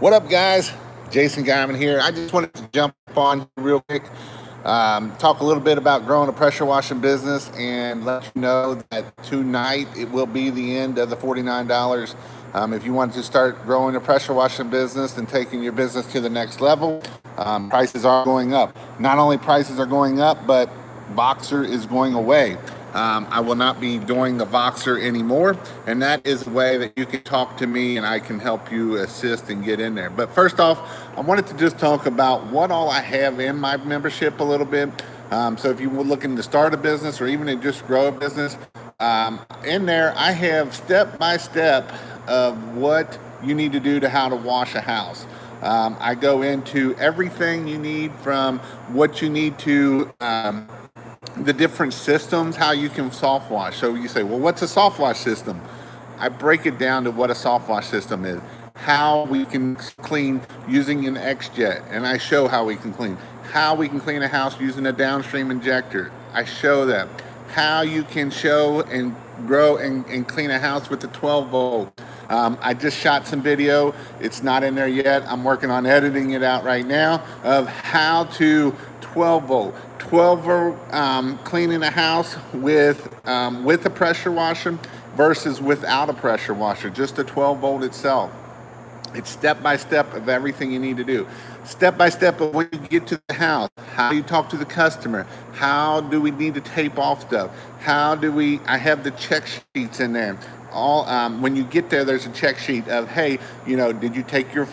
What up, guys? Jason Geiman here. I just wanted to jump on real quick, talk a little bit about growing a pressure washing business, and let you know that tonight it will be the end of the $49. If you want to start growing a pressure washing business and taking your business to the next level, prices are going up. Not only prices are going up, but Voxer is going away. I will not be doing the Voxer anymore, and that is a way that you can talk to me and I can help you assist and get in there. But first off, I wanted to just talk about what all I have in my membership a little bit. So if you were looking to start a business or even to just grow a business, in there I have step-by-step of what you need to do to how to wash a house. I go into everything you need, from what you need to the different systems, how you can soft wash. So you say, well, what's a soft wash system? I break it down to what a soft wash system is, how we can clean using an X-Jet, and I show how we can clean. How we can clean a house using a downstream injector, I show that. How you can show and grow and clean a house with a 12 volt. I just shot some video. It's not in there yet. I'm working on editing it out right now of how to 12 volt. 12 volt cleaning a house with a pressure washer versus without a pressure washer, just a 12 volt itself. It's step by step of everything you need to do. Step by step of when you get to the house, how do you talk to the customer? How do we need to tape off stuff? I have the check sheets in there. When you get there, there's a check sheet of, hey, did you take your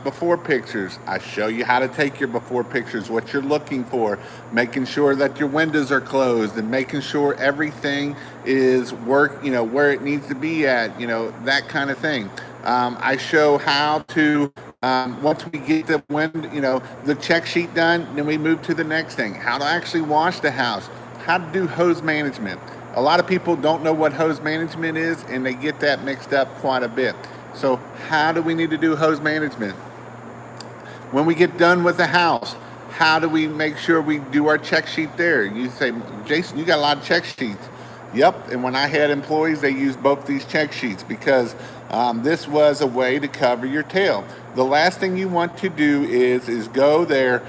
before pictures? I show you how to take your before pictures, what you're looking for, making sure that your windows are closed and making sure everything is where it needs to be at, that kind of thing. I show how to, once we get the check sheet done, then we move to the next thing, how to actually wash the house, how to do hose management. A lot of people don't know what hose management is, and they get that mixed up quite a bit. So how do we need to do hose management? When we get done with the house, how do we make sure we do our check sheet there? You say, Jason, you got a lot of check sheets. Yep, and when I had employees, they used both these check sheets because this was a way to cover your tail. The last thing you want to do is go there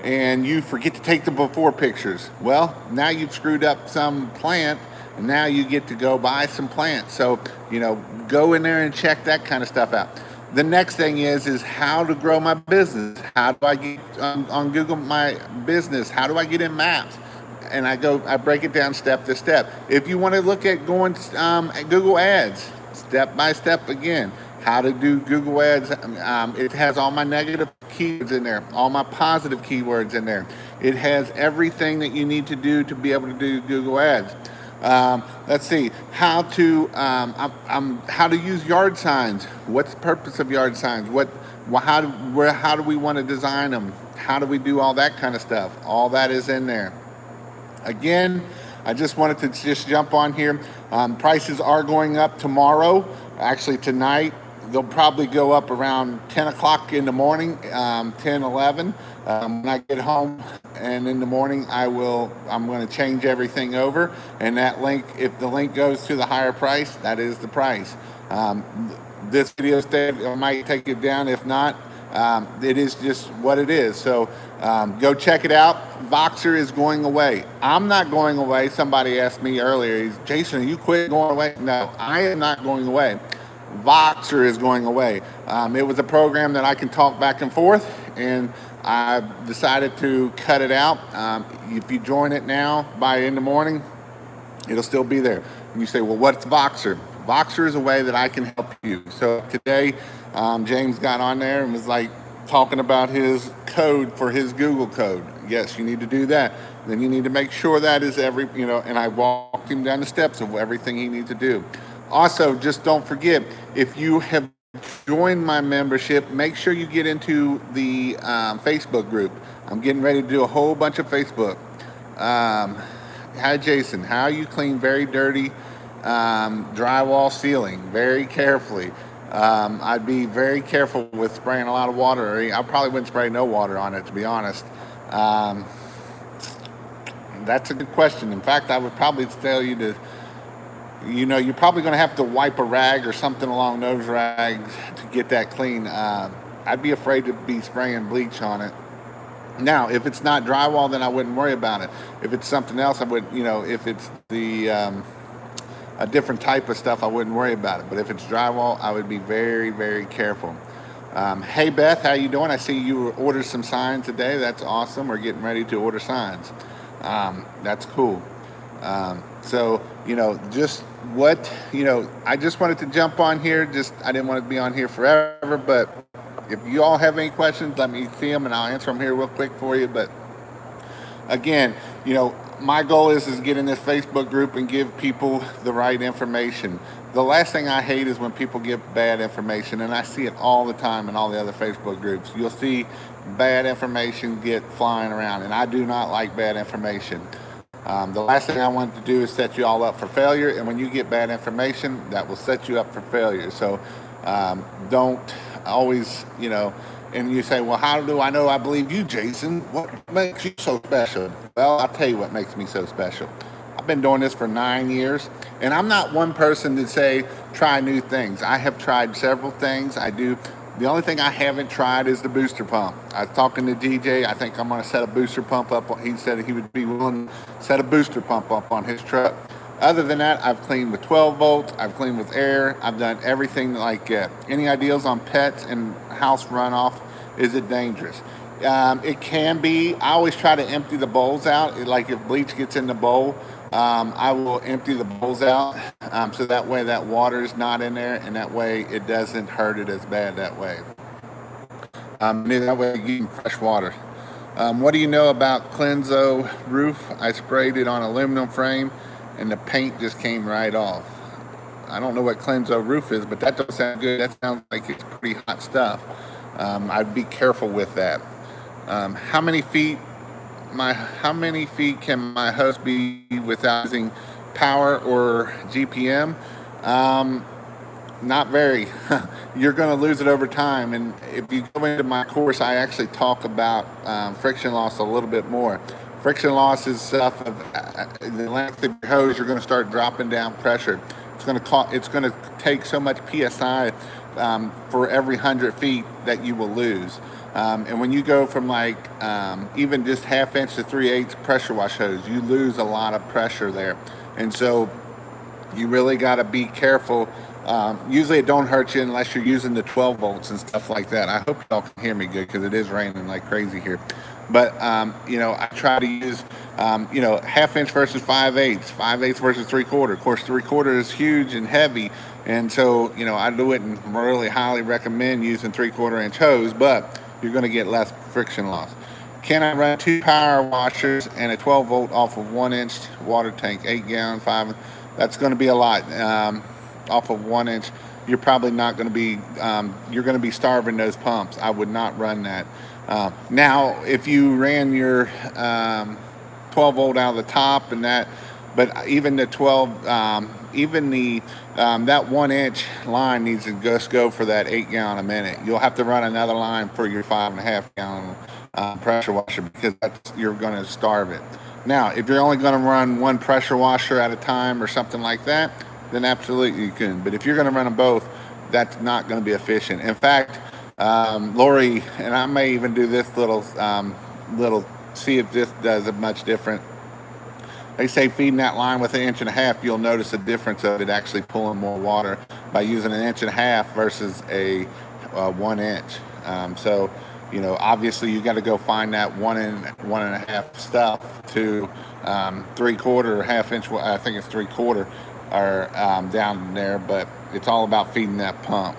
and you forget to take the before pictures. Well, now you've screwed up some plant, and now you get to go buy some plants. So, go in there and check that kind of stuff out. The next thing is how to grow my business. How do I get on Google my business? How do I get in maps? And I break it down step to step. If you want to look at going at Google Ads, step by step again, how to do Google Ads. It has all my negative keywords in there, all my positive keywords in there. It has everything that you need to do to be able to do Google Ads. Let's see how to use yard signs. What's the purpose of yard signs? How do we want to design them? How do we do all that kind of stuff? All that is in there. Again, I just wanted to just jump on here. Prices are going up tomorrow. Actually, tonight. They'll probably go up around 10 o'clock in the morning, 10, 11. When I get home and in the morning, I'm going to change everything over. And that link, if the link goes to the higher price, that is the price. This video I might take it down. If not, it is just what it is. So go check it out. Voxer is going away. I'm not going away. Somebody asked me earlier, Jason, are you quit going away? No, I am not going away. Voxer is going away. It was a program that I can talk back and forth, and I decided to cut it out. If you join it now by in the morning, it'll still be there. And you say, well, what's Voxer? Voxer is a way that I can help you. So today, James got on there and was like talking about his code for his Google code. Yes, you need to do that. Then you need to make sure that is and I walked him down the steps of everything he needs to do. Also, just don't forget, if you have joined my membership, make sure you get into the Facebook group. I'm getting ready to do a whole bunch of Facebook. Hi, Jason. How you clean very dirty drywall ceiling very carefully. I'd be very careful with spraying a lot of water. I probably wouldn't spray no water on it, to be honest. That's a good question. In fact, I would probably tell you to you're probably going to have to wipe a rag or something along those rags to get that clean. I'd be afraid to be spraying bleach on it. Now, if it's not drywall, then I wouldn't worry about it. If it's something else, I would, if it's a different type of stuff, I wouldn't worry about it. But if it's drywall, I would be very, very careful. Hey Beth, how you doing? I see you ordered some signs today. That's awesome. We're getting ready to order signs. That's cool. So, just what, I just wanted to jump on here. I didn't want to be on here forever, but if you all have any questions, let me see them and I'll answer them here real quick for you. But again, my goal is get in this Facebook group and give people the right information. The last thing I hate is when people give bad information, and I see it all the time in all the other Facebook groups. You'll see bad information get flying around, and I do not like bad information. The last thing I want to do is set you all up for failure, and when you get bad information, that will set you up for failure. So don't always, and you say, well, how do I know I believe you, Jason? What makes you so special? Well, I'll tell you what makes me so special. I've been doing this for 9 years, and I'm not one person to say try new things. I have tried several things. The only thing I haven't tried is the booster pump. I was talking to DJ. I think I'm going to set a booster pump up. He said he would be willing to set a booster pump up on his truck. Other than that, I've cleaned with 12 volts. I've cleaned with air. I've done everything like that. Any ideas on pets and house runoff? Is it dangerous? It can be. I always try to empty the bowls out. Like if bleach gets in the bowl, I will empty the bowls out so that way that water is not in there, and that way it doesn't hurt it as bad that way. And that way you're getting fresh water. What do you know about Cleanso roof? I sprayed it on aluminum frame and the paint just came right off. I don't know what Cleanso roof is, but that doesn't sound good. That sounds like it's pretty hot stuff. I'd be careful with that. How many feet can my hose be without using power or GPM? Not very. You're going to lose it over time. And if you go into my course, I actually talk about friction loss a little bit more. Friction loss is stuff of the length of your hose. You're going to start dropping down pressure. It's going to take so much psi for every 100 feet that you will lose. And when you go from even just 1/2 inch to 3/8 pressure wash hose, you lose a lot of pressure there. And so you really got to be careful. Usually it don't hurt you unless you're using the 12 volts and stuff like that. I hope y'all can hear me good because it is raining like crazy here. But, I try to use, 1/2 inch versus 5/8, 5/8 versus 3/4. Of course, 3/4 is huge and heavy. And so, I wouldn't really highly recommend using 3/4 inch hose, but you're going to get less friction loss. Can I run 2 power washers and a 12 volt off of 1 inch water tank, 8 gallon, 5? That's going to be a lot. Off of 1 inch, you're probably not going to be, you're going to be starving those pumps. I would not run that. Now, if you ran your 12 volt out of the top and that, but even the 12, that 1 inch line needs to just go for that 8 gallon a minute. You'll have to run another line for your 5.5 gallon pressure washer because you're going to starve it. Now, if you're only going to run one pressure washer at a time or something like that, then absolutely you can. But if you're going to run them both, that's not going to be efficient. In fact, Lori, and I may even do this little, see if this does it much different. They say feeding that line with 1.5 inches, you'll notice a difference of it actually pulling more water by using 1.5 inches versus a 1 inch. So, obviously you got to go find that 1 and 1.5 stuff to 3/4 or 1/2 inch. I think it's 3/4 are down there, but it's all about feeding that pump.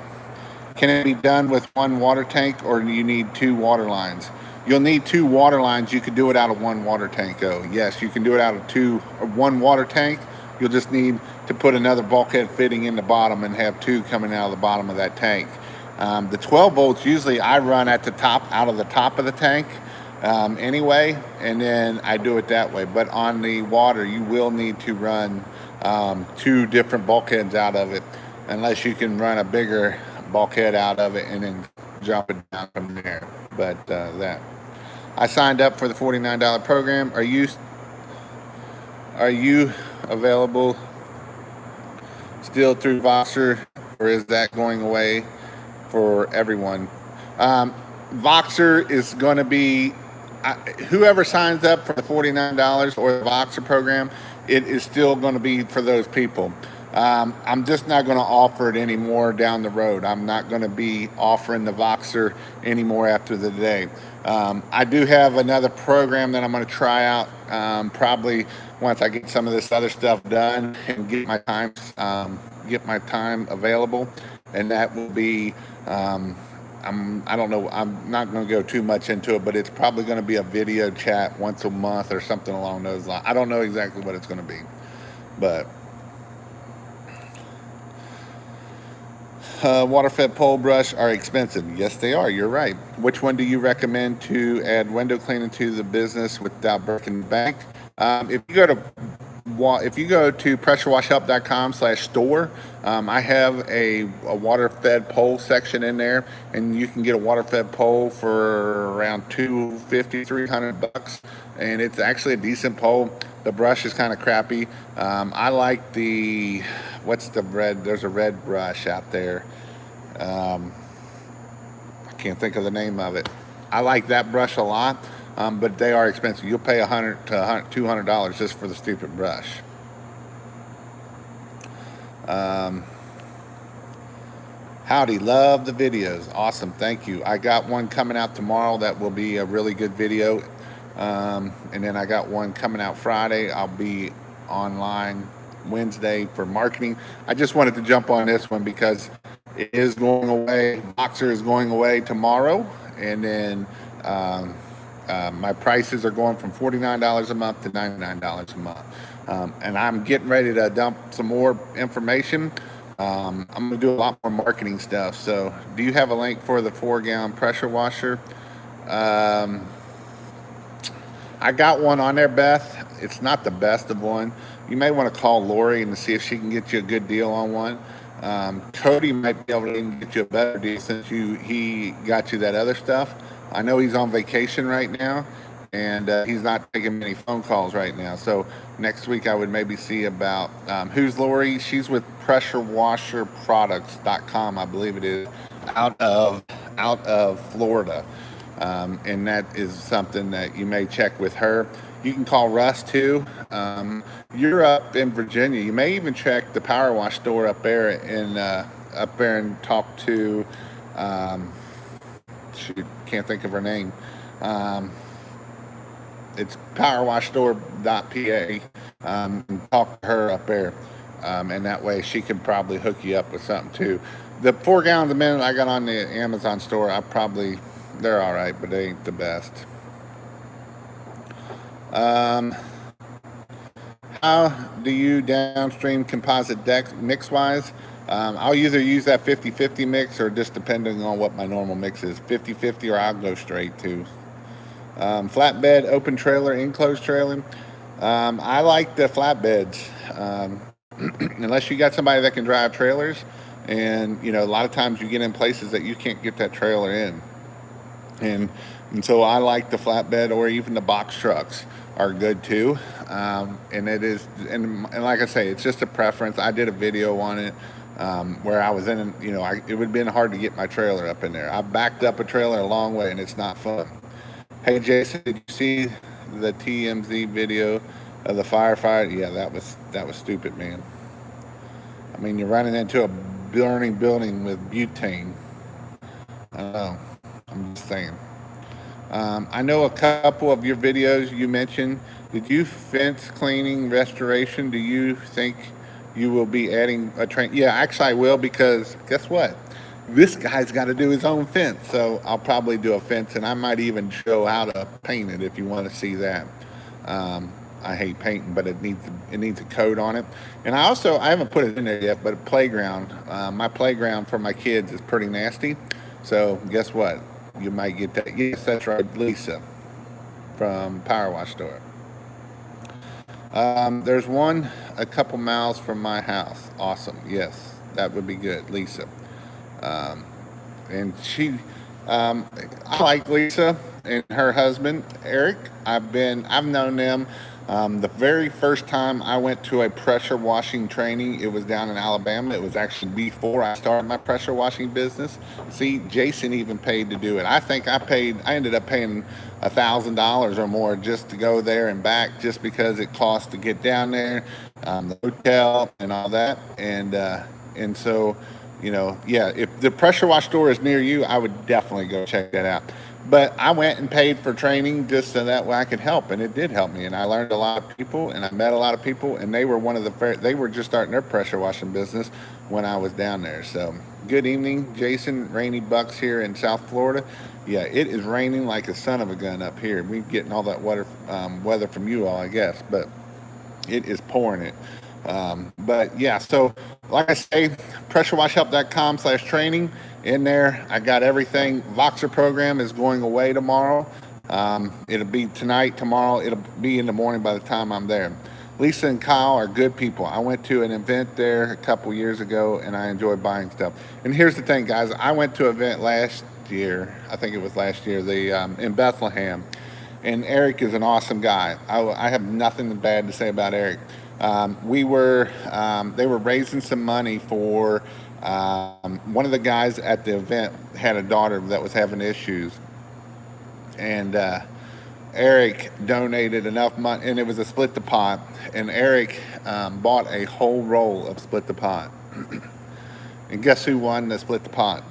Can it be done with one water tank, or do you need 2 water lines? You'll need 2 water lines. You could do it out of 1 water tank, though. Yes, you can do it out of 1 water tank. You'll just need to put another bulkhead fitting in the bottom and have 2 coming out of the bottom of that tank. The 12 volts, usually I run at the top, out of the top of the tank anyway, and then I do it that way. But on the water, you will need to run 2 different bulkheads out of it, unless you can run a bigger bulkhead out of it and then drop it down from there. But that I signed up for the $49 program. Are you available still through Voxer, or is that going away for everyone? Voxer is going to be whoever signs up for the $49 or the Voxer program, it is still going to be for those people. I'm just not going to offer it anymore down the road. I'm not going to be offering the Voxer anymore after the day. I do have another program that I'm going to try out probably once I get some of this other stuff done and get my time available, and that will be. I don't know. I'm not going to go too much into it, but it's probably going to be a video chat once a month or something along those lines. I don't know exactly what it's going to be, but water-fed pole brush are expensive. Yes, they are. You're right. Which one do you recommend to add window cleaning to the business without breaking the bank? If you go to pressurewashhelp.com/store, I have a water-fed pole section in there, and you can get a water-fed pole for around $250, $300, and it's actually a decent pole. The brush is kind of crappy. I like what's the red? There's a red brush out there. I can't think of the name of it. I like that brush a lot. But they are expensive. You'll pay $100 to $200 just for the stupid brush. Howdy, love the videos. Awesome, thank you. I got one coming out tomorrow that will be a really good video. And then I got one coming out Friday. I'll be online Wednesday for marketing. I just wanted to jump on this one because it is going away. Boxer is going away tomorrow. And then my prices are going from $49 a month to $99 a month. And I'm getting ready to dump some more information. I'm going to do a lot more marketing stuff. So do you have a link for the 4-gallon pressure washer? I got one on there, Beth. It's not the best of one. You may want to call Lori and see if she can get you a good deal on one. Cody might be able to even get you a better deal since he got you that other stuff. I know he's on vacation right now, and he's not taking many phone calls right now. So next week I would maybe see about who's Lori. She's with pressurewasherproducts.com, I believe it is, out of Florida. And that is something that you may check with her. You can call Russ too. You're up in Virginia. You may even check the Power Wash store up there and talk to. Shoot, can't think of her name. It's powerwashstore.pa. Talk to her up there, and that way she can probably hook you up with something too. The 4 gallons a minute I got on the Amazon store, they're all right, but they ain't the best. How do you downstream composite deck mix-wise? I'll either use that 50-50 mix or just depending on what my normal mix is. 50-50 or I'll go straight to. Flatbed, open trailer, enclosed trailer. I like the flatbeds. Unless you got somebody that can drive trailers. And, a lot of times you get in places that you can't get that trailer in. And so I like the flatbed, or even the box trucks are good too. And it is, and like I say, it's just a preference. I did a video on it where I was in, it would have been hard to get my trailer up in there. I backed up a trailer a long way, and it's not fun. Hey Jason, did you see the TMZ video of the firefighter? Yeah, that was stupid, man. I mean, you're running into a burning building with butane. I don't know. I'm just saying. I know a couple of your videos you mentioned. Did you fence cleaning restoration? Do you think you will be adding a train? Yeah, actually I will, because guess what? This guy's got to do his own fence. So I'll probably do a fence, and I might even show how to paint it if you want to see that. I hate painting, but it needs a coat on it. And I haven't put it in there yet, but a playground. My playground for my kids is pretty nasty. So guess what? You might get that. Yes, that's right, Lisa from Power Wash Store. There's one a couple miles from my house. Awesome. Yes, that would be good, Lisa. And I like Lisa and her husband Eric. I've known them The very first time I went to a pressure washing training, it was down in Alabama. It was actually before I started my pressure washing business. See, Jason even paid to do it. I ended up paying $1,000 or more just to go there and back, just because it cost to get down there, the hotel and all that. And so, yeah, if the pressure wash store is near you, I would definitely go check that out. But I went and paid for training just so that way I could help, and it did help me. And I learned a lot of people, and I met a lot of people, and they were they were just starting their pressure washing business when I was down there. So, good evening, Jason. Rainy Bucks here in South Florida. Yeah, it is raining like a son of a gun up here. We're getting all that weather from you all, I guess, but it is pouring it. But yeah, so like I say, pressurewashhelp.com/training. In there, I got everything. Voxer program is going away tomorrow. It'll be tonight, tomorrow. It'll be in the morning by the time I'm there. Lisa and Kyle are good people. I went to an event there a couple years ago, and I enjoyed buying stuff. And here's the thing, guys. I went to an event last year. I think it was last year. In Bethlehem, and Eric is an awesome guy. I have nothing bad to say about Eric. They were raising some money for one of the guys at the event had a daughter that was having issues, and Eric donated enough money, and it was a split the pot. And Eric bought a whole roll of split the pot. And guess who won the split the pot?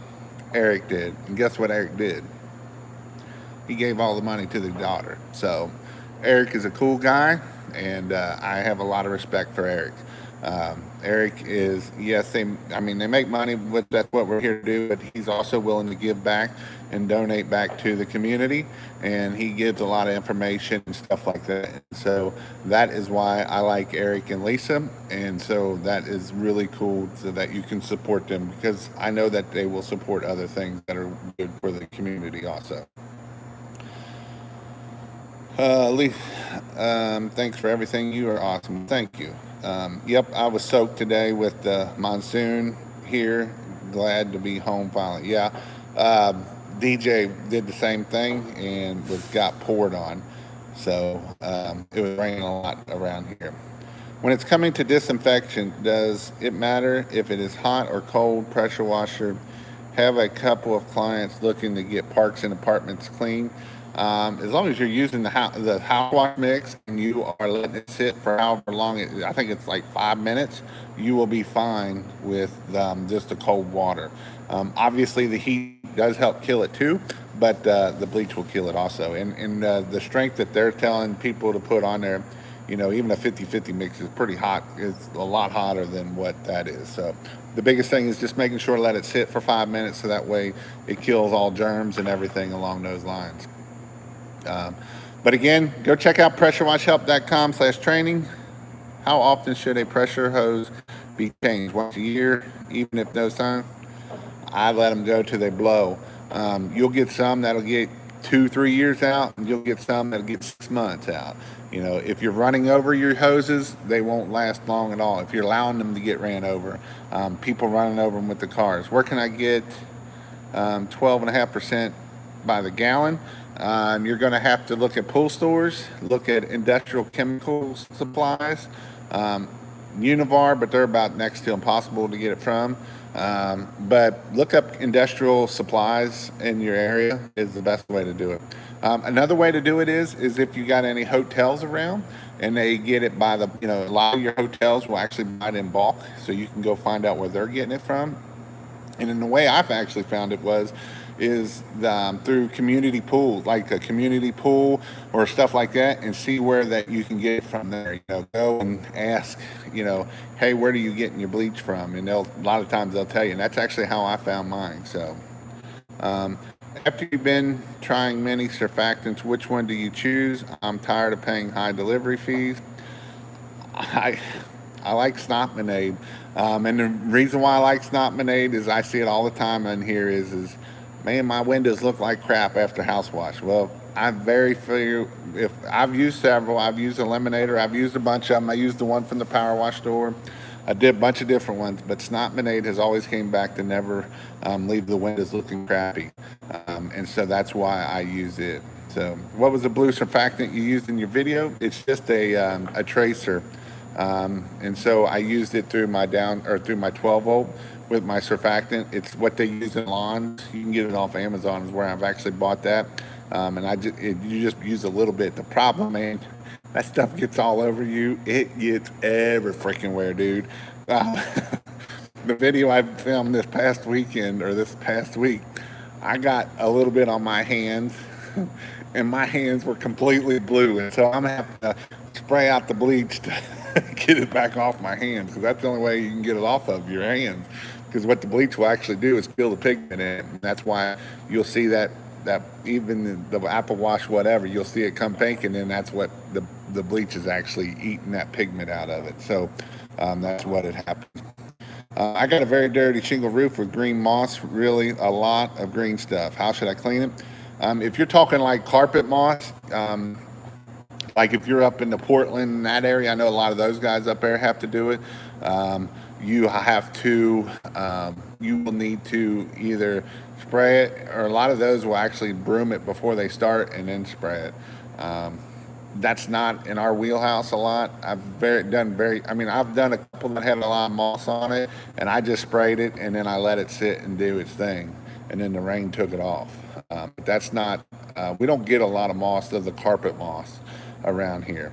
Eric did. And guess what Eric did? He gave all the money to the daughter. So Eric is a cool guy, and I have a lot of respect for Eric. Eric is, yes, they make money, but that's what we're here to do, but he's also willing to give back and donate back to the community, and he gives a lot of information and stuff like that. So that is why I like Eric and Lisa, and so that is really cool, so that you can support them, because I know that they will support other things that are good for the community also. Lee, thanks for everything. You are awesome. Thank you. Yep, I was soaked today with the monsoon here. Glad to be home finally. Yeah, DJ did the same thing and got poured on. So it was raining a lot around here. When it's coming to disinfection, does it matter if it is hot or cold? Pressure washer. Have a couple of clients looking to get parks and apartments clean. As long as you're using the house wash mix and you are letting it sit for however long, I think it's like 5 minutes, you will be fine with just the cold water. Obviously, the heat does help kill it too, but the bleach will kill it also. And the strength that they're telling people to put on there, even a 50-50 mix is pretty hot. It's a lot hotter than what that is. So the biggest thing is just making sure to let it sit for 5 minutes, so that way it kills all germs and everything along those lines. But again, go check out pressurewashhelp.com/training. How often should a pressure hose be changed? Once a year, even if no sign? I let them go till they blow. You'll get some that'll get 2-3 years out, and you'll get some that'll get 6 months out. If you're running over your hoses, they won't last long at all. If you're allowing them to get ran over, people running over them with the cars. Where can I get 12.5% by the gallon? You're going to have to look at pool stores, look at industrial chemical supplies, Univar, but they're about next to impossible to get it from. But look up industrial supplies in your area is the best way to do it. Another way to do it is if you got any hotels around and they get it by a lot of your hotels will actually buy it in bulk, so you can go find out where they're getting it from. And in the way I've actually found it is through community pools, like a community pool or stuff like that, and see where that you can get it from there. Go and ask, hey, where do you getting your bleach from? And a lot of times they'll tell you, and that's actually how I found mine. So after you've been trying many surfactants, which one do you choose? I'm tired of paying high delivery fees. I like Snotmonade. And the reason why I like Snotmonade is I see it all the time in here is man, my windows look like crap after house wash. Well, if I've used several. I've used Eliminator. I've used a bunch of them. I used the one from the power wash store. I did a bunch of different ones, but Snotmonade has always came back to never leave the windows looking crappy. And so that's why I use it. So, what was the blue surfactant you used in your video? It's just a tracer, and so I used it through my through my 12 volt with my surfactant. It's what they use in lawns. You can get it off Amazon, is where I've actually bought that. And you just use a little bit. The problem, man, that stuff gets all over you. It gets every freaking where, dude. Uh, the video I filmed this past weekend or this past week, I got a little bit on my hands, and my hands were completely blue. And so I'm gonna have to spray out the bleach to get it back off my hands, because that's the only way you can get it off of your hands. Because what the bleach will actually do is kill the pigment in it, and that's why you'll see that even the Apple wash, whatever, you'll see it come pink, and then that's what the bleach is actually eating that pigment out of it. So that's what it happens. I got a very dirty shingle roof with green moss, really a lot of green stuff. How should I clean it? If you're talking like carpet moss, like if you're up in the Portland, that area, I know a lot of those guys up there have to do it. You have to, you will need to either spray it, or a lot of those will actually broom it before they start and then spray it. That's not in our wheelhouse a lot. I've done a couple that had a lot of moss on it, and I just sprayed it and then I let it sit and do its thing, and then the rain took it off. But that's not, we don't get a lot of moss of the carpet moss around here.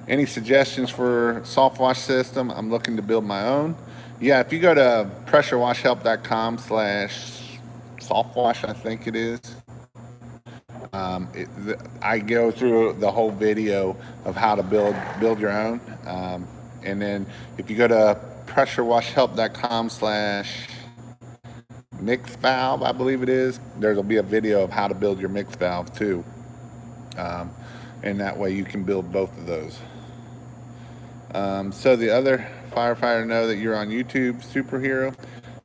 Any suggestions for soft wash system? I'm looking to build my own. Yeah, if you go to pressurewashhelp.com/softwash, I think it is. I go through the whole video of how to build your own, and then if you go to pressurewashhelp.com/mix valve, I believe it is, there'll be a video of how to build your mix valve too, and that way you can build both of those. So the other firefighter know that you're on YouTube, superhero.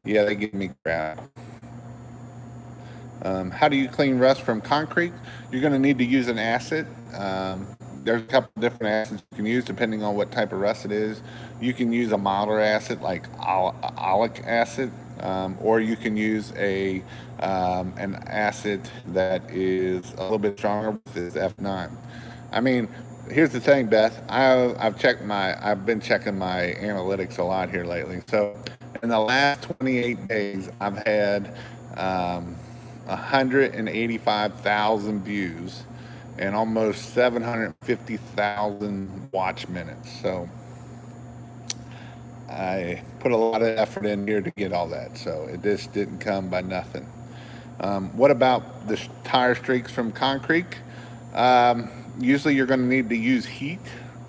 Yeah, they give me crap. How do you clean rust from concrete? You're going to need to use an acid. There's a couple different acids you can use depending on what type of rust it is. You can use a milder acid like oleic acid, or you can use an acid that is a little bit stronger, with this F9. I mean, here's the thing, Beth. I've been checking my analytics a lot here lately. So in the last 28 days, I've had 185,000 views and almost 750,000 watch minutes. So I put a lot of effort in here to get all that. So it just didn't come by nothing. What about the tire streaks from concrete? Usually you're going to need to use heat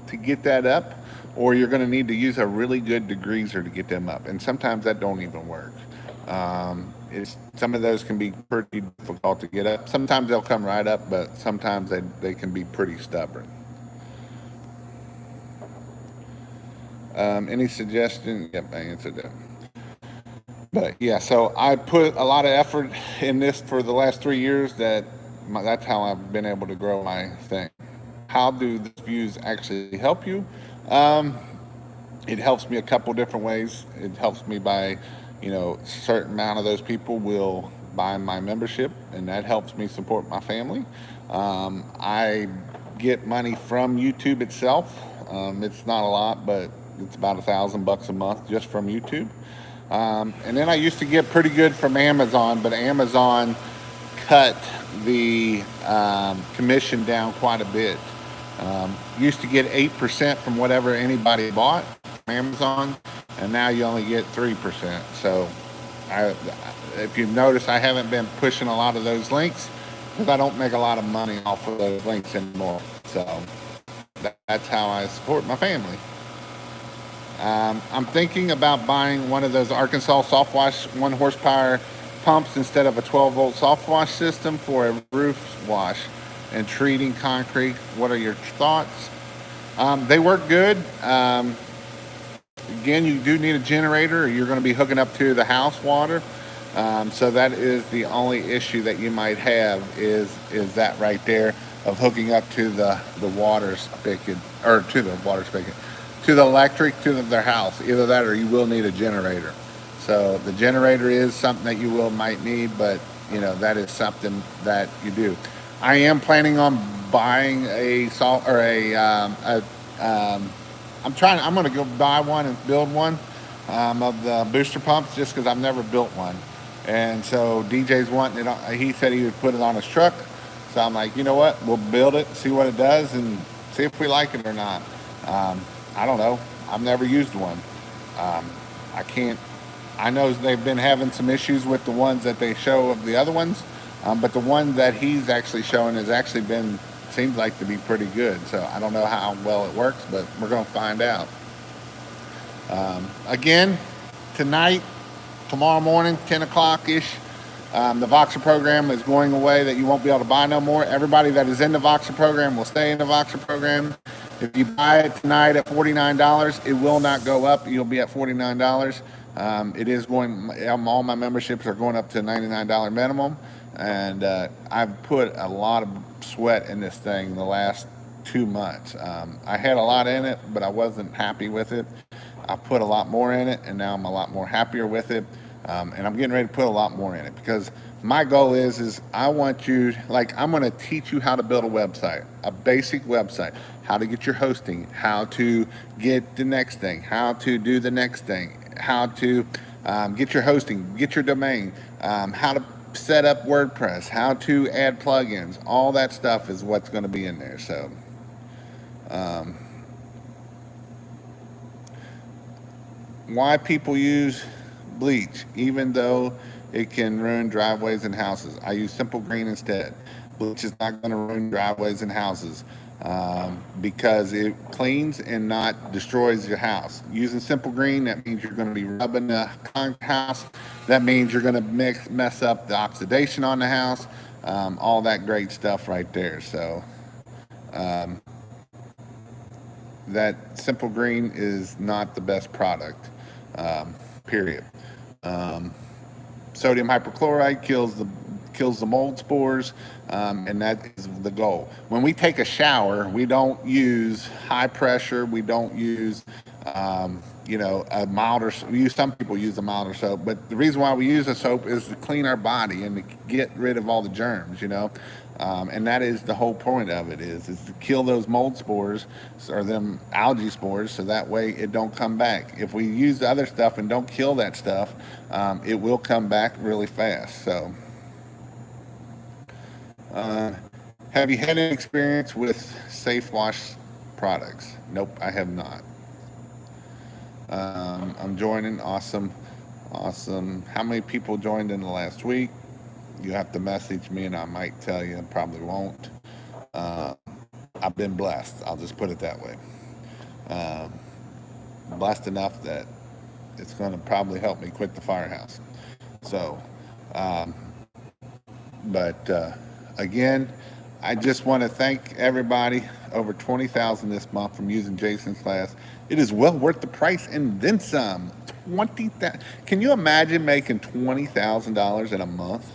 to get that up, or you're going to need to use a really good degreaser to get them up. And sometimes that don't even work. Some of those can be pretty difficult to get up. Sometimes they'll come right up, but sometimes they can be pretty stubborn. Any suggestion? Yep, I answered that. But yeah, so I put a lot of effort in this for the last 3 years. That's how I've been able to grow my thing. How do the views actually help you? It helps me a couple different ways. It helps me by, certain amount of those people will buy my membership, and that helps me support my family. I get money from YouTube itself. It's not a lot, but it's about $1,000 a month just from YouTube. And then I used to get pretty good from Amazon, but Amazon cut the commission down quite a bit. Used to get 8% from whatever anybody bought from Amazon, and now you only get 3%. So if you've noticed, I haven't been pushing a lot of those links because I don't make a lot of money off of those links anymore. So that's how I support my family. I'm thinking about buying one of those Arkansas soft wash 1 horsepower pumps instead of a 12 volt soft wash system for a roof wash and treating concrete. What are your thoughts? They work good. Again, you do need a generator, or you're going to be hooking up to the house water. So that is the only issue that you might have is that right there of hooking up to the water spigot, or to the water spigot, to the electric, to their house. Either that or you will need a generator. So the generator is something that you might need, but that is something that you do. I am planning on buying a salt or um, I'm going to go buy one and build one of the booster pumps just because I've never built one. And so DJ's wanting it. He said he would put it on his truck. So I'm like, you know what? We'll build it, see what it does, and see if we like it or not. I don't know. I've never used one. Um, I can't. I know they've been having some issues with the ones that they show of the other ones, but the one that he's actually showing has actually been seems like to be pretty good. So I don't know how well it works, but we're going to find out. Again, tonight, tomorrow morning, 10 o'clock ish. The Voxer program is going away that you won't be able to buy no more. Everybody that is in the Voxer program will stay in the Voxer program. If you buy it tonight at $49, it will not go up. You'll be at $49. It is going, all my memberships are going up to $99 minimum. And I've put a lot of sweat in this thing the last 2 months. I had a lot in it, but I wasn't happy with it. I put a lot more in it, and now I'm a lot more happier with it. And I'm getting ready to put a lot more in it because my goal is I want you, like, I'm going to teach you how to build a website, a basic website, how to get your hosting, how to get the next thing, how to do the next thing, how to get your hosting, get your domain, how to set up WordPress, how to add plugins. All that stuff is what's going to be in there. So, why people use bleach, even though it can ruin driveways and houses. I use Simple Green instead. Bleach is not going to ruin driveways and houses because it cleans and not destroys your house. Using Simple Green, that means you're going to be rubbing the concrete house. That means you're going to mess up the oxidation on the house. All that great stuff right there. So that Simple Green is not the best product. Period. Um, Sodium hypochlorite kills the mold spores, and that is the goal. When we take a shower, we don't use high pressure. We don't use a milder. Some people use a milder soap, but the reason why we use a soap is to clean our body and to get rid of all the germs. And that is the whole point of it is to kill those mold spores or them algae spores so that way it don't come back. If we use the other stuff and don't kill that stuff, it will come back really fast. So have you had any experience with Safe Wash products? Nope, I have not. I'm joining. Awesome. How many people joined in the last week? You have to message me and I might tell you. I probably won't. I've been blessed. I'll just put it that way. Blessed enough that it's going to probably help me quit the firehouse. So, but again, I just want to thank everybody. Over 20,000 this month from using Jason's class. It is well worth the price and then some. 20,000. Can you imagine making $20,000 in a month?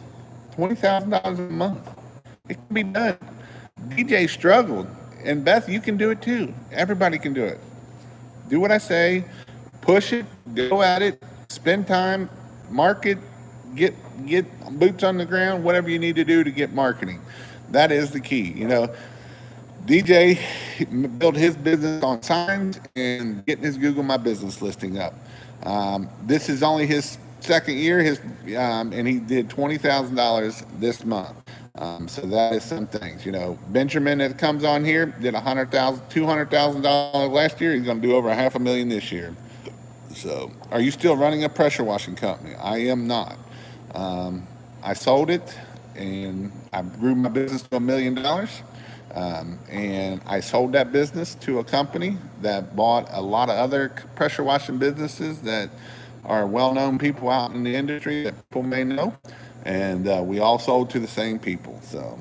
$20,000 a month. It can be done. DJ struggled, and Beth, you can do it too. Everybody can do it. Do what I say. Push it. Go at it. Spend time. Market. Get boots on the ground. Whatever you need to do to get marketing. That is the key. DJ built his business on signs and getting his Google My Business listing up. This is only his second year, and he did $20,000 this month. So that is some things. Benjamin that comes on here did $200,000 last year. He's going to do over $500,000 this year. So, are you still running a pressure washing company? I am not. I sold it, and I grew my business to $1 million. And I sold that business to a company that bought a lot of other pressure washing businesses that are well-known people out in the industry that people may know. And we all sold to the same people. So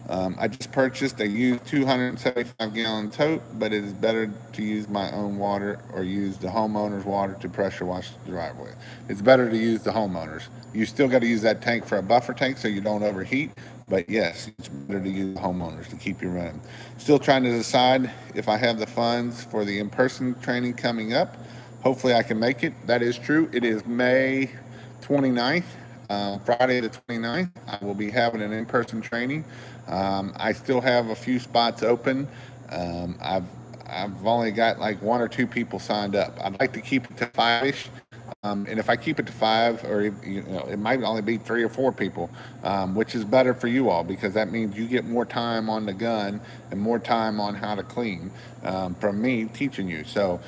I just purchased a used 275-gallon tote, but it is better to use my own water or use the homeowner's water to pressure wash the driveway. It's better to use the homeowner's. You still got to use that tank for a buffer tank so you don't overheat, but yes, it's better to use the homeowners to keep you running. Still trying to decide if I have the funds for the in-person training coming up. Hopefully I can make it. That is true. It is May 29th, Friday the 29th, I will be having an in-person training. I still have a few spots open. Um, I've I've only got like one or two people signed up. I'd like to keep it to five-ish. And if I keep it to five, or it might only be three or four people, which is better for you all because that means you get more time on the gun and more time on how to clean from me teaching you. So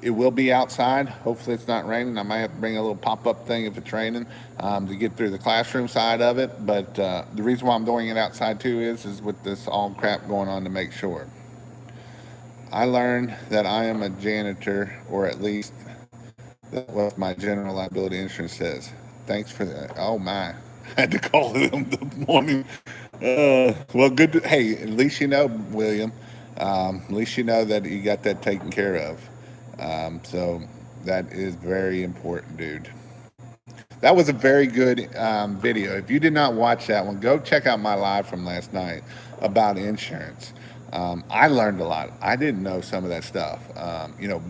it will be outside. Hopefully, it's not raining. I might have to bring a little pop-up thing if it's raining to get through the classroom side of it. But the reason why I'm doing it outside too is with this all crap going on to make sure. I learned that I am a janitor, or at least that's what my general liability insurance says. Thanks for that. Oh my, I had to call them the morning. Well, good. Hey, at least you know, William. At least you know that you got that taken care of. So that is very important, dude. That was a very good video. If you did not watch that one, go check out my live from last night about insurance. I learned a lot. I didn't know some of that stuff.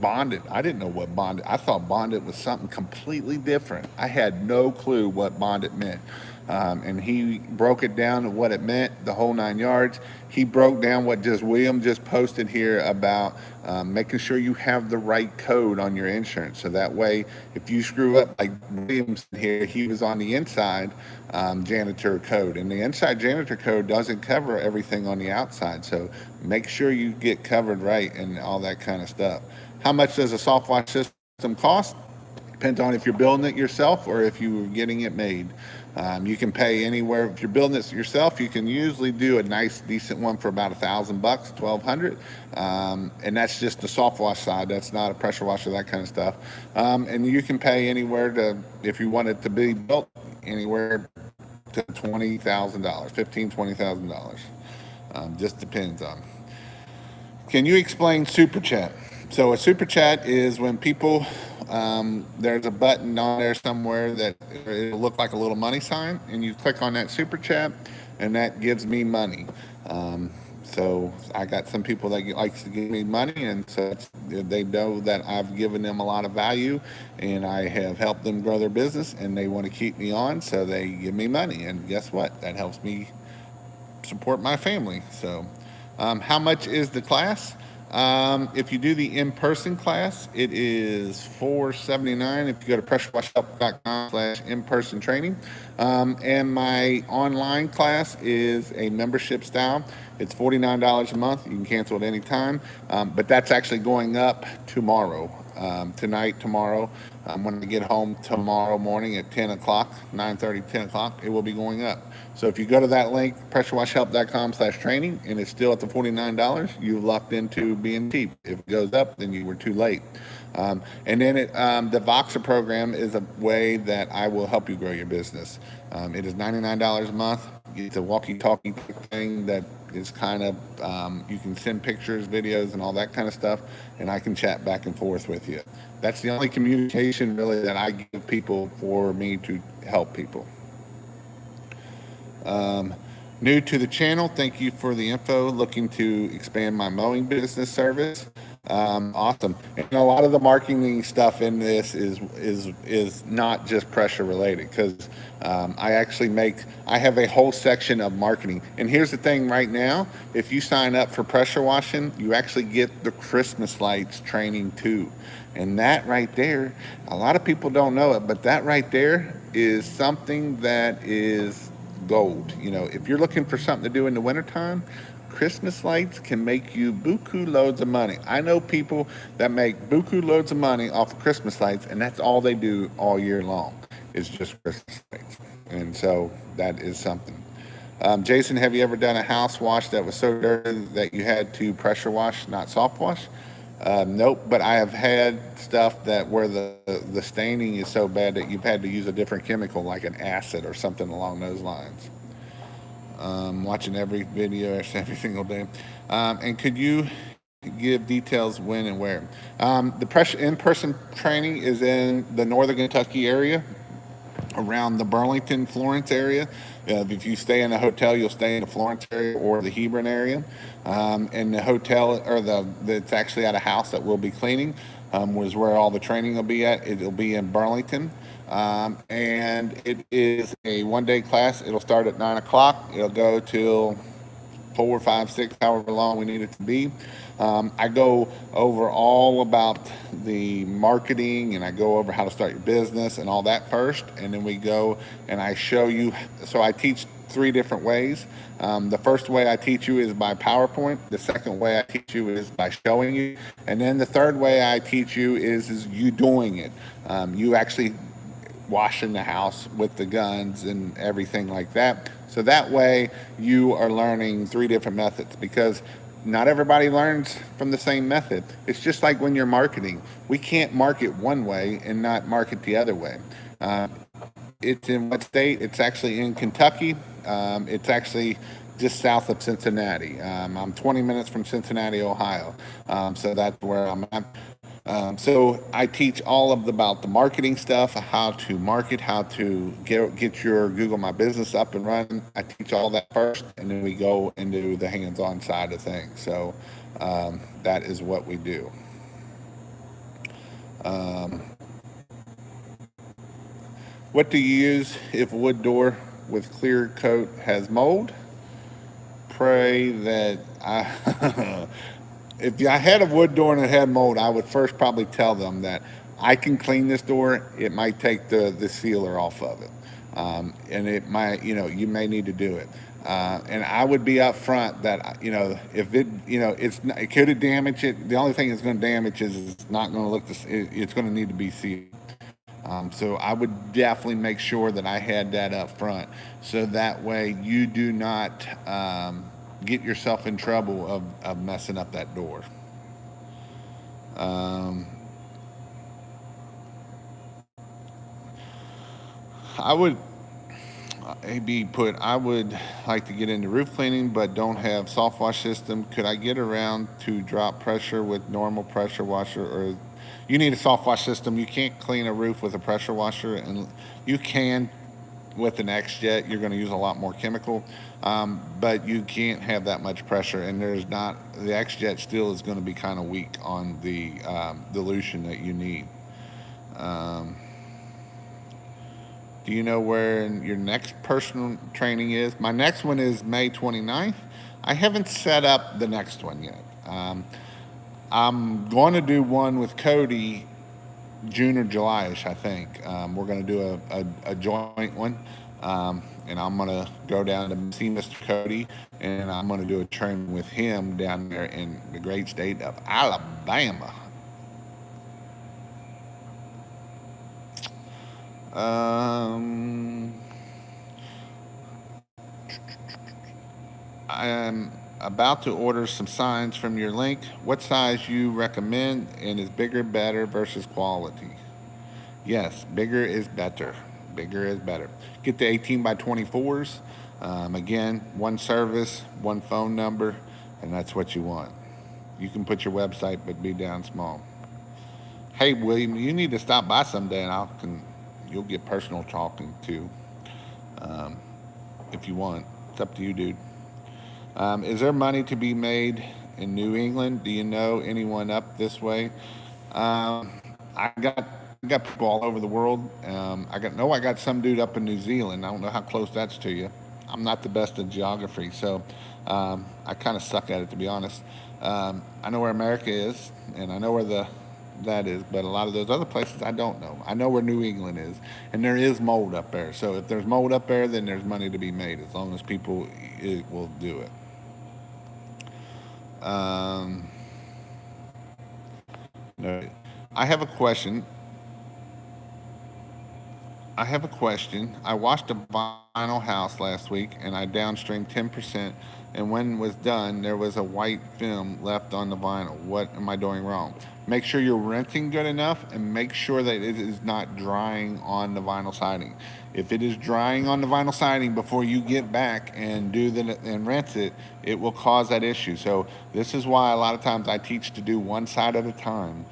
Bonded. I didn't know what bonded. I thought bonded was something completely different. I had no clue what bonded meant. And he broke it down to what it meant, the whole 9 yards. He broke down what just William just posted here about making sure you have the right code on your insurance. So that way, if you screw up, like Williams here, he was on the inside janitor code. And the inside janitor code doesn't cover everything on the outside. So make sure you get covered right and all that kind of stuff. How much does a soft wash system cost? Depends on if you're building it yourself or if you're getting it made. You can pay anywhere. If you're building it yourself, you can usually do a nice, decent one for about $1,000, $1,200, and that's just the soft wash side. That's not a pressure washer, that kind of stuff. And you can pay anywhere to, if you want it to be built, anywhere to $20,000, $15,000, $20,000. Just depends on. Can you explain super chat? So a super chat is when people, there's a button on there somewhere that it'll look like a little money sign, and you click on that super chat, and that gives me money. So I got some people that likes to give me money, and so they know that I've given them a lot of value, and I have helped them grow their business, and they want to keep me on, so they give me money, and guess what? That helps me support my family. So how much is the class? If you do the in-person class, it is $479. If you go to pressurewashhelp.com/in-person training, and my online class is a membership style. It's $49 a month. You can cancel at any time, but that's actually going up tomorrow. Tonight, tomorrow, when I get home tomorrow morning at 10 o'clock, 9:30, 10 o'clock, it will be going up. So if you go to that link, pressurewashhelp.com/training, and it's still at the $49, you've locked into being cheap. If it goes up, then you were too late. And then the Voxer program is a way that I will help you grow your business. It is $99 a month. It's a walkie-talkie thing that is kind of, you can send pictures, videos, and all that kind of stuff, and I can chat back and forth with you. That's the only communication really that I give people for me to help people. New to the channel, thank you for the info. Looking to expand my mowing business service. Awesome. And a lot of the marketing stuff in this is not just pressure related, because I have a whole section of marketing. And here's the thing right now, if you sign up for pressure washing, you actually get the Christmas lights training too. And that right there, a lot of people don't know it, but that right there is something that is gold. If you're looking for something to do in the wintertime, Christmas lights can make you buku loads of money. I know people that make buku loads of money off of Christmas lights, and that's all they do all year long is just Christmas lights. And so that is something. Jason, have you ever done a house wash that was so dirty that you had to pressure wash, not soft wash? Nope, but I have had stuff that where the staining is so bad that you've had to use a different chemical, like an acid or something along those lines. Watching every video every single day. And could you give details when and where? The in-person training is in the Northern Kentucky area, around the Burlington, Florence area. If you stay in a hotel, you'll stay in the Florence area or the Hebron area. And the hotel, or it's actually at a house that we'll be cleaning, was where all the training will be at. It'll be in Burlington. And it is a 1 day class. It'll start at 9 o'clock. It'll go till 4, 5, 6, however long we need it to be. I go over all about the marketing, and I go over how to start your business and all that first, and then we go and I show you. So I teach 3 different ways. The first way I teach you is by PowerPoint. The second way I teach you is by showing you, and then the third way I teach you is you doing it. You actually washing the house with the guns and everything like that. So that way you are learning 3 different methods, because not everybody learns from the same method. It's just like when you're marketing. We can't market one way and not market the other way. Uh, it's in what state? It's actually in Kentucky. It's actually just south of Cincinnati. I'm 20 minutes from Cincinnati, Ohio. So that's where I'm at. So I teach all of about the marketing stuff, how to market, how to get your Google My Business up and running. I teach all that first, and then we go into the hands-on side of things. So that is what we do. Um, what do you use if a wood door with clear coat has mold? Pray that I. If I had a wood door and it had mold, I would first probably tell them that I can clean this door. It might take the sealer off of it, and it might, you may need to do it. And I would be upfront that, if it, it could have damaged it. The only thing it's going to damage is it's not going to look it's going to need to be sealed. So I would definitely make sure that I had that up front, so that way you do not get yourself in trouble of messing up that door. Um, I would AB put, I would like to get into roof cleaning but don't have soft wash system. Could I get around to drop pressure with normal pressure washer, or you need a soft wash system? You can't clean a roof with a pressure washer, and you can with an X-Jet. You're going to use a lot more chemical, but you can't have that much pressure, and there's not, the X-Jet still is going to be kind of weak on the dilution that you need. Um, do you know where your next personal training is? My next one is May 29th. I haven't set up the next one yet. I'm going to do one with Cody June or July-ish, I think. We're going to do a joint one. And I'm going to go down to see Mr. Cody, and I'm going to do a training with him down there in the great state of Alabama. Um, I am about to order some signs from your link. What size you recommend, and is bigger better versus quality? Yes, bigger is better. Bigger is better. Get the 18 by 24s. Again, one service, one phone number, and that's what you want. You can put your website, but be down small. Hey, William, you need to stop by someday, and you'll get personal talking too, um, if you want. It's up to you, dude. Is there money to be made in New England? Do you know anyone up this way? Um, I got people all over the world. I got some dude up in New Zealand. I don't know how close that's to you. I'm not the best at geography, so I kind of suck at it, to be honest. I know where America is, and I know where that is, but a lot of those other places I don't know. I know where New England is, and there is mold up there. So if there's mold up there, then there's money to be made as long as people will do it. Um, no, I have a question. I have a question. I washed a vinyl house last week and I downstreamed 10%. And when it was done, there was a white film left on the vinyl. What am I doing wrong? Make sure you're rinsing good enough and make sure that it is not drying on the vinyl siding. If it is drying on the vinyl siding before you get back and and rinse it, it will cause that issue. So this is why a lot of times I teach to do one side at a time,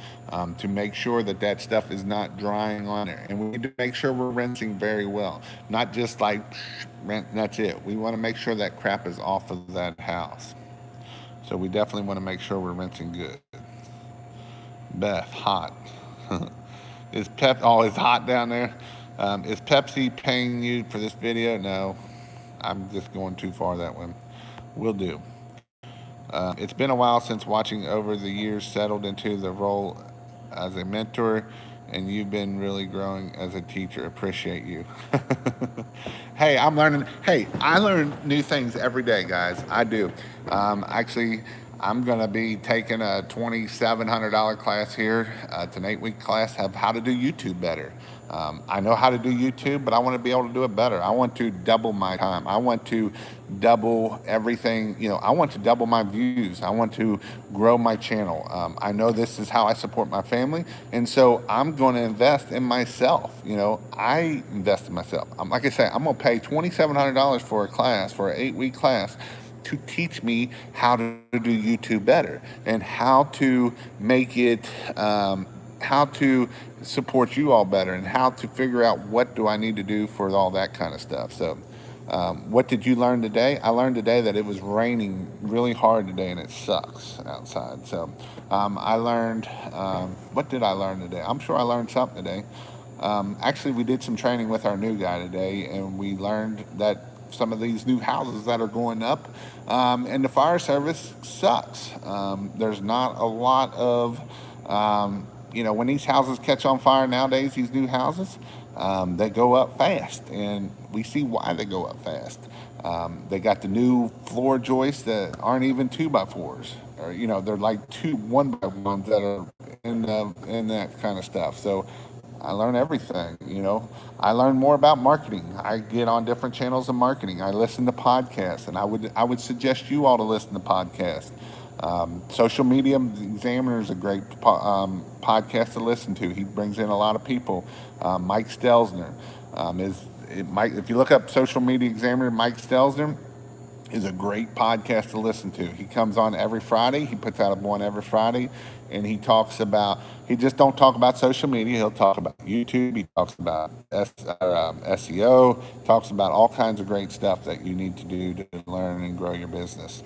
to make sure that that stuff is not drying on there. And we need to make sure we're rinsing very well, not just like rinse, that's it. We want to make sure that crap is off of that house. So we definitely want to make sure we're rinsing good. Beth, hot. Is Pep always hot down there? Is Pepsi paying you for this video? No, I'm just going too far that one. Will do. It's been a while since watching over the years settled into the role as a mentor, and you've been really growing as a teacher. Appreciate you. Hey, I'm learning. Hey, I learn new things every day, guys. I do. Actually, I'm going to be taking a $2,700 class here. It's an 8-week class of how to do YouTube better. I know how to do YouTube, but I want to be able to do it better. I want to double my time. I want to double everything. I want to double my views. I want to grow my channel. I know this is how I support my family, and so I'm going to invest in myself. I invest in myself. Like I say, I'm going to pay $2,700 for a class, for an 8-week class, to teach me how to do YouTube better and how to make it, how to support you all better, and how to figure out what do I need to do for all that kind of stuff. So what did you learn today? I learned today that it was raining really hard today and it sucks outside. So I learned, what did I learn today? I'm sure I learned something today. Actually, we did some training with our new guy today, and we learned that some of these new houses that are going up, and the fire service sucks. There's not a lot of, when these houses catch on fire nowadays, these new houses, they go up fast, and we see why they go up fast. They got the new floor joists that aren't even 2x4s, or they're like 1x1s that are in that kind of stuff. So I learn everything. I learn more about marketing. I get on different channels of marketing. I listen to podcasts, and I would suggest you all to listen to podcasts. Social Media Examiner is a great podcast to listen to. He brings in a lot of people. Mike Stelzner if you look up Social Media Examiner, Mike Stelzner is a great podcast to listen to. He comes on every Friday. He puts out one every Friday, and he just don't talk about social media. He'll talk about YouTube. He talks about SEO, talks about all kinds of great stuff that you need to do to learn and grow your business.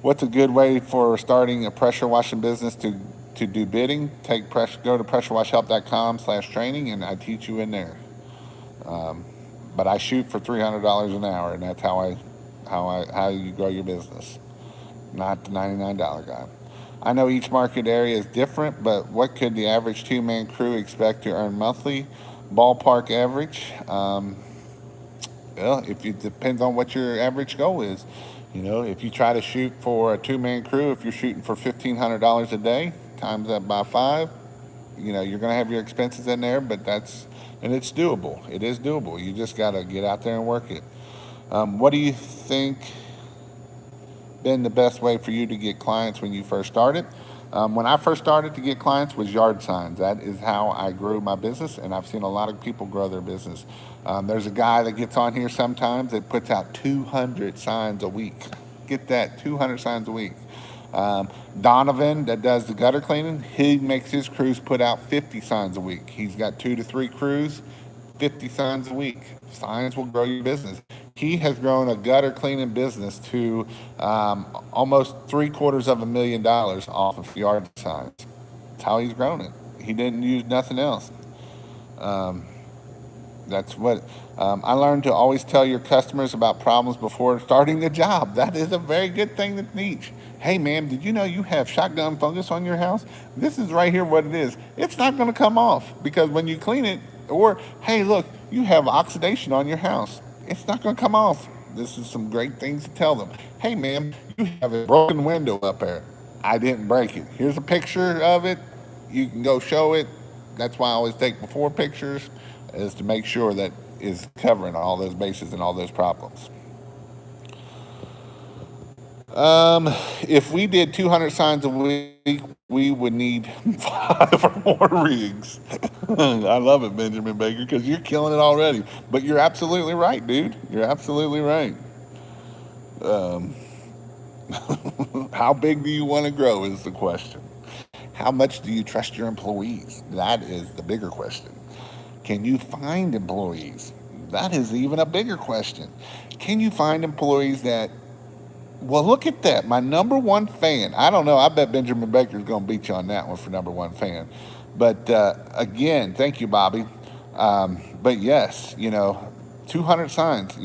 What's a good way for starting a pressure washing business to do bidding? Go to pressurewashhelp.com/training, and I teach you in there. But I shoot for $300 an hour, and that's how you grow your business, not the $99 guy. I know each market area is different, but what could the average 2-man crew expect to earn monthly? Ballpark average? Well, it depends on what your average goal is. If you try to shoot for a 2-man crew, if you're shooting for $1,500 a day, times that by 5, you're going to have your expenses in there, and it's doable. It is doable. You just got to get out there and work it. What do you think been the best way for you to get clients when you first started? When I first started to get clients was yard signs. That is how I grew my business, and I've seen a lot of people grow their business. There's a guy that gets on here sometimes that puts out 200 signs a week. Get that, 200 signs a week. Donovan, that does the gutter cleaning, he makes his crews put out 50 signs a week. He's got 2 to 3 crews, 50 signs a week. Signs will grow your business. He has grown a gutter cleaning business to almost $750,000 off of yard signs. That's how he's grown it. He didn't use nothing else. That's what I learned, to always tell your customers about problems before starting the job. That is a very good thing to teach. Hey, ma'am, did you know you have shotgun fungus on your house? This is right here what it is. It's not going to come off because when you clean it, or, hey, look, you have oxidation on your house. It's not going to come off. This is some great things to tell them. Hey, ma'am, you have a broken window up there. I didn't break it. Here's a picture of it. You can go show it. That's why I always take before pictures, is to make sure that is covering all those bases and all those problems. If we did 200 signs a week, we would need 5 or more rigs. I love it, Benjamin Baker, because you're killing it already. But you're absolutely right, dude. You're absolutely right. How big do you want to grow is the question. How much do you trust your employees? That is the bigger question. Can you find employees? That is even a bigger question. Can you find employees that, well, look at that. My number one fan. I don't know. I bet Benjamin Baker's going to beat you on that one for number one fan. But again, thank you, Bobby. But yes, 200 signs.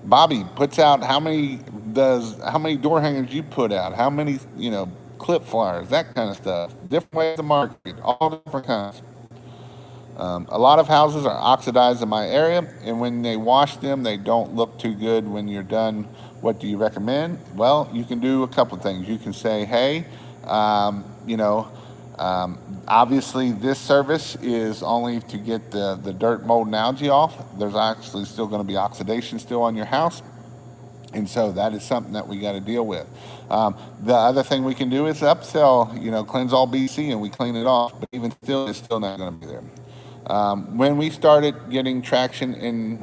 Bobby puts out how many door hangers you put out, how many clip flyers, that kind of stuff. Different ways to market, all different kinds. A lot of houses are oxidized in my area, and when they wash them, they don't look too good when you're done. What do you recommend? Well, you can do a couple of things. You can say, hey, um, you know, obviously this service is only to get the dirt, mold, and algae off. There's actually still going to be oxidation still on your house. And so that is something that we got to deal with. The other thing we can do is upsell, cleanse all BC, and we clean it off. But even still, it's still not going to be there. When we started getting traction in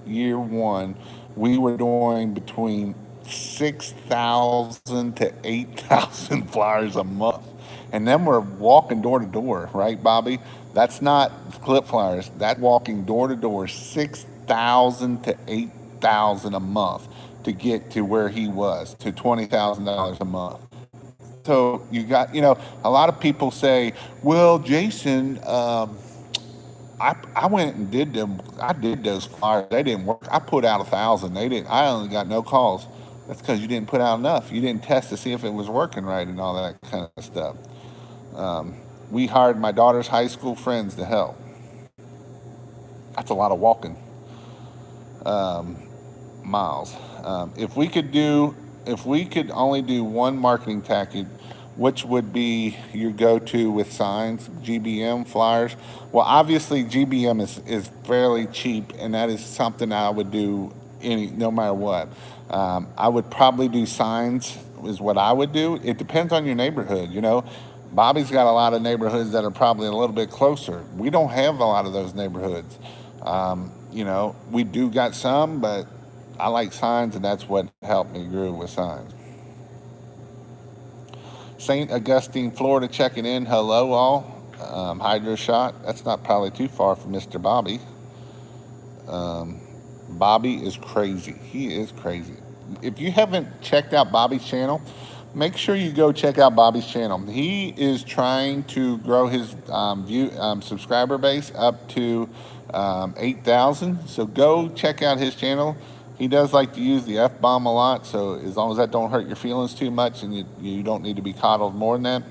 year one, we were doing between 6,000 to 8,000 flyers a month. And then we're walking door to door, right, Bobby? That's not clip flyers. That's walking door to door, 6,000 to 8,000 a month to get to where he was, to $20,000 a month. So you got, a lot of people say, well, Jason, I went and did them. I did those flyers. They didn't work. I put out 1,000. They didn't. I only got no calls. That's because you didn't put out enough. You didn't test to see if it was working right and all that kind of stuff. We hired my daughter's high school friends to help. That's a lot of walking miles. If we could only do one marketing tactic, which would be your go-to with signs, GBM flyers? Well, obviously GBM is fairly cheap, and that is something I would do no matter what. I would probably do signs is what I would do. It depends on your neighborhood. Bobby's got a lot of neighborhoods that are probably a little bit closer. We don't have a lot of those neighborhoods. We do got some, but I like signs, and that's what helped me grow with signs. St. Augustine, Florida, checking in. Hello, all. Hydro shot. That's not probably too far from Mr. Bobby. Bobby is crazy. He is crazy. If you haven't checked out Bobby's channel, make sure you go check out Bobby's channel. He is trying to grow his subscriber base up to 8,000. So go check out his channel. He does like to use the F-bomb a lot, so as long as that don't hurt your feelings too much and you don't need to be coddled more than that,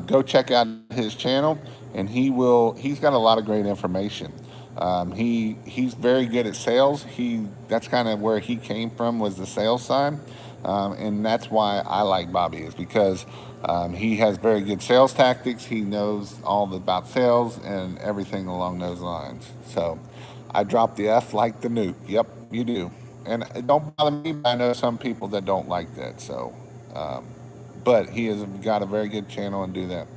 go check out his channel, and he's got a lot of great information. He's very good at sales. That's kind of where he came from, was the sales side. And that's why I like Bobby, is because he has very good sales tactics. He knows all about sales and everything along those lines. So I dropped the F like the nuke. Yep, you do. And it don't bother me, but I know some people that don't like that. So, but he has got a very good channel and do that.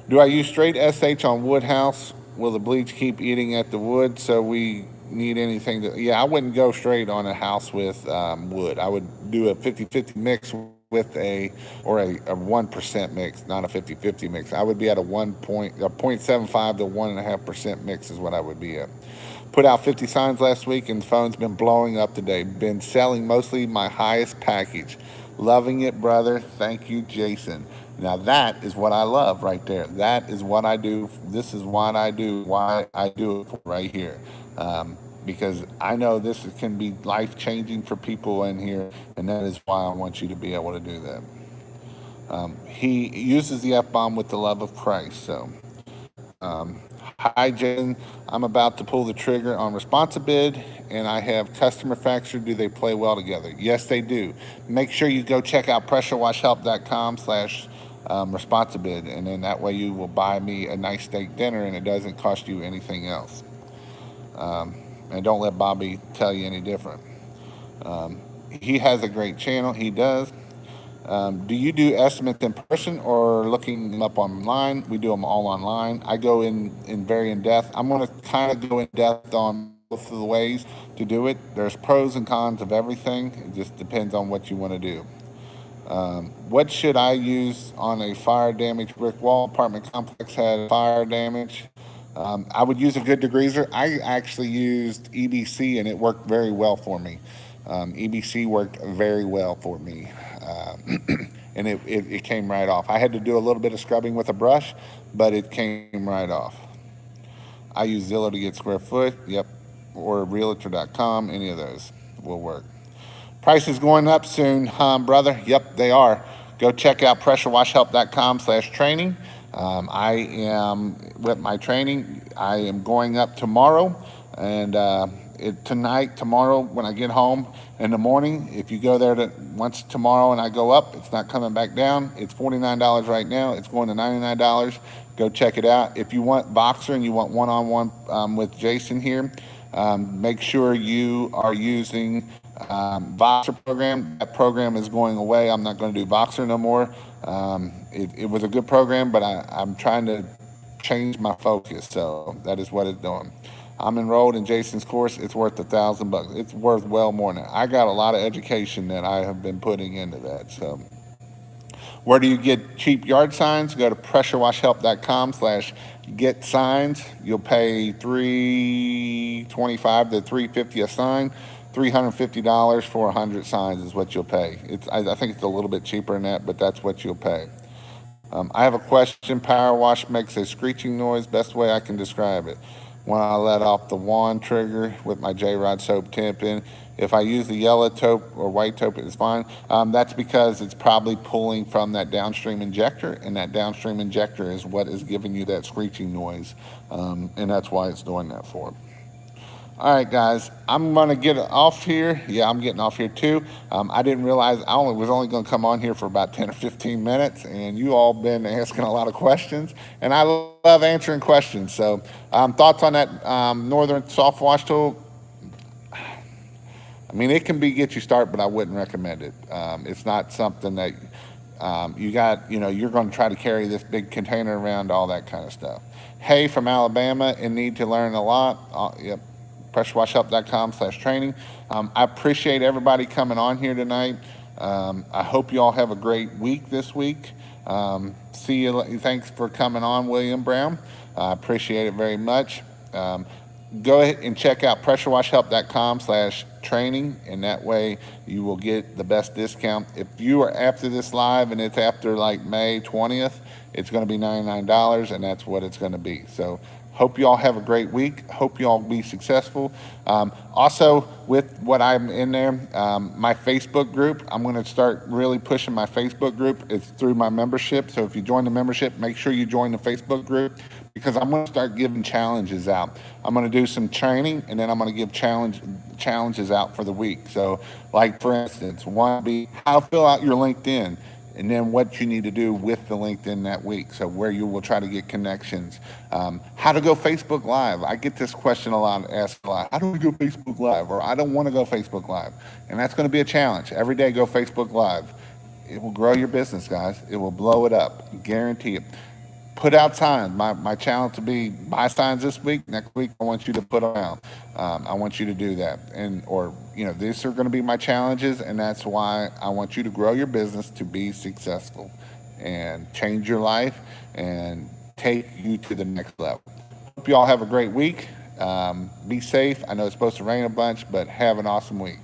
Do I use straight SH on wood house? Will the bleach keep eating at the wood? So we need anything to, yeah, I wouldn't go straight on a house with wood. I would do a 50-50 mix with a 1% mix, not a 50-50 mix. I would be at a 0.75 to 1.5% mix is what I would be at. Put out 50 signs last week, and the phone's been blowing up today. Been selling mostly my highest package. Loving it, brother. Thank you, Jason. Now that is what I love right there. That is what I do. This is what I do. Why I do it right here. Because I know this can be life changing for people in here, and that is why I want you to be able to do that. He uses the F-bomb with the love of Christ. So, hi, Jason. I'm about to pull the trigger on Responsibid, and I have customer factor. Do they play well together? Yes, they do. Make sure you go check out pressurewashhelp.com/Responsibid, and then that way you will buy me a nice steak dinner, and it doesn't cost you anything else. And don't let Bobby tell you any different. He has a great channel. He does. Do you do estimates in person or looking them up online? We do them all online. I go in very in depth. I'm going to kind of go in depth on both of the ways to do it. There's pros and cons of everything. It just depends on what you want to do. What should I use on a fire damaged brick wall? Apartment complex had fire damage. I would use a good degreaser. I actually used EBC, and it worked very well for me. EBC worked very well for me. And it came right off. I had to do a little bit of scrubbing with a brush, but it came right off. I use Zillow to get square foot. Yep. Or realtor.com. Any of those will work. Prices going up soon, brother. Yep, they are. Go check out pressurewashhelp.com/training. I am with my training. I am going up tomorrow, and tonight, tomorrow, when I get home in the morning. If you go there once tomorrow and I go up, it's not coming back down. It's $49 right now. It's going to $99. Go check it out. If you want Boxer and you want one-on-one with Jason here, make sure you are using Voxer program. That program is going away. I'm not going to do Voxer no more. It was a good program, but I'm trying to change my focus. So that is what it's doing. I'm enrolled in Jason's course. It's worth $1,000. It's worth well more than that. I got a lot of education that I have been putting into that. So where do you get cheap yard signs? Go to pressurewashhelp.com/get signs. You'll pay $325 to $350 a sign. $350 for 100 signs is what you'll pay. I think it's a little bit cheaper than that, but that's what you'll pay. I have a question. Power wash makes a screeching noise. Best way I can describe it. When I let off the wand trigger with my J-Rod soap tip in. If I use the yellow taupe or white taupe, it's fine. That's because it's probably pulling from that downstream injector, and that downstream injector is what is giving you that screeching noise, and that's why it's doing that for it. All right, guys, I'm going to get off here. Yeah, I'm getting off here too. I didn't realize was only going to come on here for about 10 or 15 minutes, and you all been asking a lot of questions, and I love answering questions. So thoughts on that Northern Soft Wash Tool? I mean, it can get you started, but I wouldn't recommend it. It's not something that you're going to try to carry this big container around, all that kind of stuff. Hey, from Alabama, and need to learn a lot. Yep. pressurewashhelp.com/training. I appreciate everybody coming on here tonight. I hope you all have a great week this week. See you. Thanks for coming on, William Brown. I appreciate it very much. Go ahead and check out pressurewashhelp.com/training, and that way you will get the best discount. If you are after this live and it's after like May 20th, it's going to be $99, and that's what it's going to be. So hope you all have a great week. Hope you all be successful. Also, with what I'm in there, my Facebook group, I'm going to start really pushing my Facebook group. It's through my membership. So if you join the membership, make sure you join the Facebook group, because I'm going to start giving challenges out. I'm going to do some training, and then I'm going to give challenges out for the week. So, like for instance, one would be how to fill out your LinkedIn, and then what you need to do with the LinkedIn that week. So where you will try to get connections. How to go Facebook Live. I get this question a lot, asked a lot. How do we go Facebook Live? Or I don't want to go Facebook Live. And that's going to be a challenge. Every day go Facebook Live. It will grow your business, guys. It will blow it up. Guarantee it. Put out signs. My challenge to be buy signs this week. Next week, I want you to put them out. I want you to do that. These are going to be my challenges, and that's why I want you to grow your business to be successful and change your life and take you to the next level. Hope you all have a great week. Be safe. I know it's supposed to rain a bunch, but have an awesome week.